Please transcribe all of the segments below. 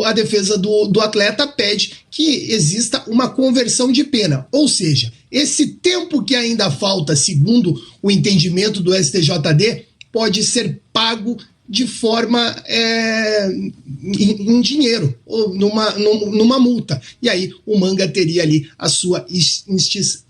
a defesa do atleta pede que exista uma conversão de pena, ou seja, esse tempo que ainda falta, segundo o entendimento do STJD, pode ser pago de forma em dinheiro, ou numa multa. E aí o Manga teria ali a sua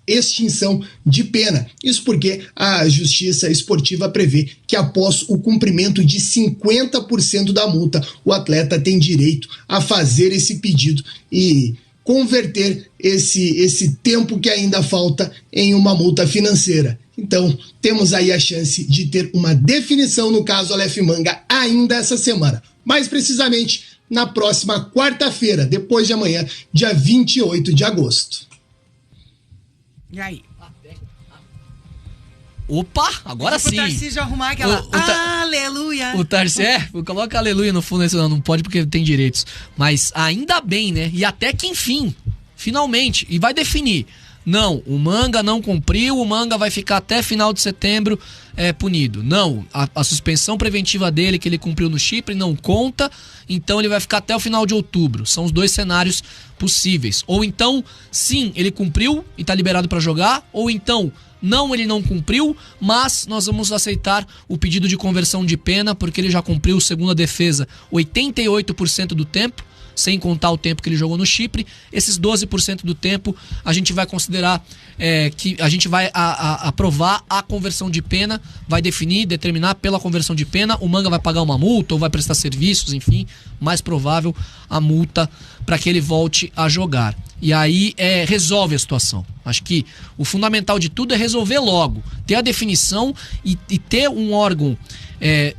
extinção de pena. Isso porque a Justiça Esportiva prevê que após o cumprimento de 50% da multa, o atleta tem direito a fazer esse pedido e converter esse tempo que ainda falta em uma multa financeira. Então, temos aí a chance de ter uma definição no caso Aleph Manga ainda essa semana. Mais precisamente, na próxima quarta-feira, depois de amanhã, dia 28 de agosto. E aí? Opa, agora sim. O Tarcísio arrumar aquela aleluia. O Tarcísio, coloca aleluia no fundo, não pode porque tem direitos. Mas ainda bem, né? E até que enfim, finalmente, e vai definir. Não, o Manga não cumpriu, o Manga vai ficar até final de setembro punido. Não, a suspensão preventiva dele que ele cumpriu no Chipre não conta, então ele vai ficar até o final de outubro. São os dois cenários possíveis. Ou então, sim, ele cumpriu e está liberado para jogar, ou então, não, ele não cumpriu, mas nós vamos aceitar o pedido de conversão de pena, porque ele já cumpriu, segundo a defesa, 88% do tempo, sem contar o tempo que ele jogou no Chipre. Esses 12% do tempo a gente vai considerar que a gente vai aprovar a conversão de pena, vai determinar pela conversão de pena, o Manga vai pagar uma multa ou vai prestar serviços, enfim, mais provável a multa para que ele volte a jogar. E aí resolve a situação. Acho que o fundamental de tudo é resolver logo, ter a definição e ter um órgão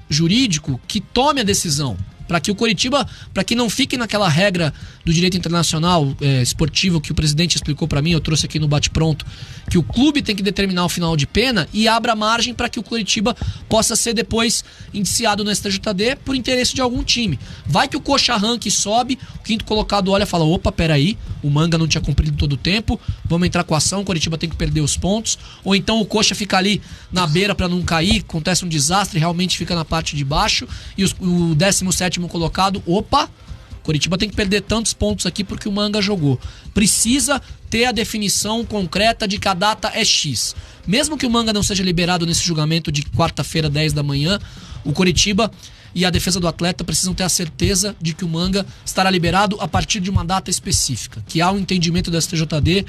jurídico que tome a decisão. Para que o Coritiba, para que não fique naquela regra do direito internacional esportivo que o presidente explicou para mim, eu trouxe aqui no bate-pronto, que o clube tem que determinar o final de pena e abra margem para que o Coritiba possa ser depois indiciado no STJD por interesse de algum time. Vai que o Coxa arranca e sobe, o quinto colocado olha e fala, opa, peraí, o Manga não tinha cumprido todo o tempo, vamos entrar com a ação, o Coritiba tem que perder os pontos, ou então o Coxa fica ali na beira para não cair, acontece um desastre, realmente fica na parte de baixo, e o 17º colocado, opa, Coritiba tem que perder tantos pontos aqui porque o Manga jogou. Precisa ter a definição concreta de que a data é X. Mesmo que o Manga não seja liberado nesse julgamento de quarta-feira, 10 da manhã, o Coritiba e a defesa do atleta precisam ter a certeza de que o Manga estará liberado a partir de uma data específica, que há um entendimento da STJD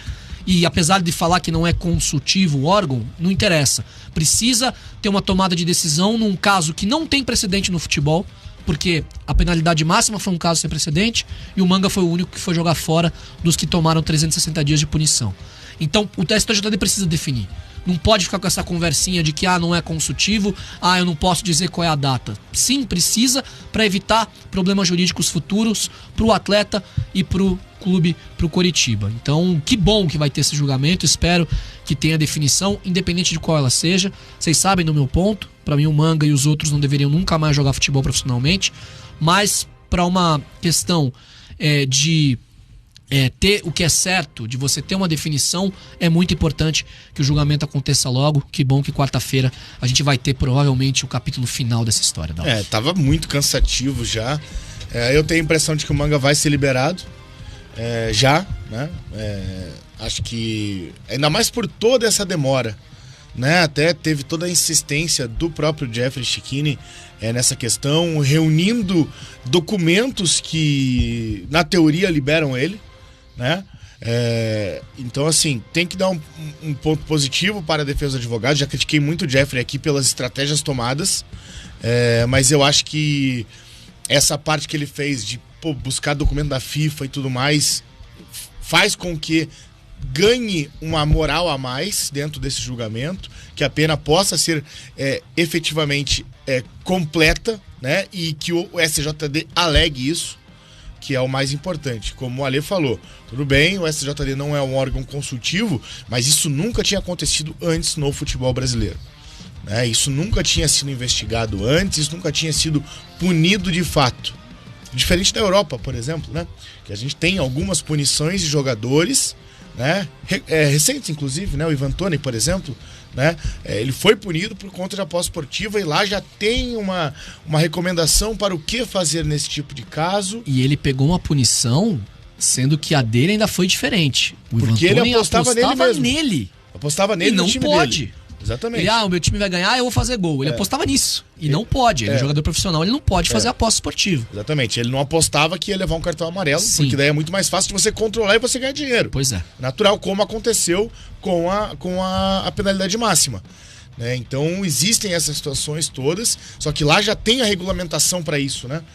e apesar de falar que não é consultivo o órgão, não interessa. Precisa ter uma tomada de decisão num caso que não tem precedente no futebol, porque a penalidade máxima foi um caso sem precedente e o Manga foi o único que foi jogar fora dos que tomaram 360 dias de punição. Então o STJD precisa definir. Não pode ficar com essa conversinha de que não é consultivo, eu não posso dizer qual é a data. Sim, precisa, para evitar problemas jurídicos futuros para o atleta e para o clube, para o Coritiba. Então, que bom que vai ter esse julgamento, espero que tenha definição, independente de qual ela seja. Vocês sabem do meu ponto, para mim o Manga e os outros não deveriam nunca mais jogar futebol profissionalmente, mas para uma questão de ter o que é certo, de você ter uma definição, é muito importante que o julgamento aconteça logo. Que bom que quarta-feira a gente vai ter provavelmente o capítulo final dessa história. Tava muito cansativo já. Eu tenho a impressão de que o Manga vai ser liberado já, né? Acho que ainda mais por toda essa demora, né? Até teve toda a insistência do próprio Jeffrey Schickini nessa questão, reunindo documentos que na teoria liberam ele, né? Então, assim, tem que dar um ponto positivo para a defesa do advogado. Já critiquei muito o Jeffrey aqui pelas estratégias tomadas, mas eu acho que essa parte que ele fez de buscar documento da FIFA e tudo mais faz com que ganhe uma moral a mais dentro desse julgamento, que a pena possa ser efetivamente completa, né? E que o STJD alegue isso, que é o mais importante. Como o Ale falou, tudo bem, o STJD não é um órgão consultivo, mas isso nunca tinha acontecido antes no futebol brasileiro, né? Isso nunca tinha sido investigado antes, isso nunca tinha sido punido de fato. Diferente da Europa, por exemplo, né? Que a gente tem algumas punições de jogadores, né? Recentes, inclusive, né? O Ivan Toney, por exemplo, né? Ele foi punido por conta de aposta esportiva e lá já tem uma recomendação para o que fazer nesse tipo de caso. E ele pegou uma punição, sendo que a dele ainda foi diferente. Porque ele apostava nele. Apostava nele e não no time pode. dele. Exatamente. Ele, o meu time vai ganhar, eu vou fazer gol. Ele apostava nisso. E não pode. Ele é um jogador profissional, ele não pode fazer aposta esportiva. Exatamente. Ele não apostava que ia levar um cartão amarelo, Sim. porque daí é muito mais fácil de você controlar e você ganhar dinheiro. Pois é. Natural, como aconteceu com a penalidade máxima. Né? Então existem essas situações todas, só que lá já tem a regulamentação para isso, né?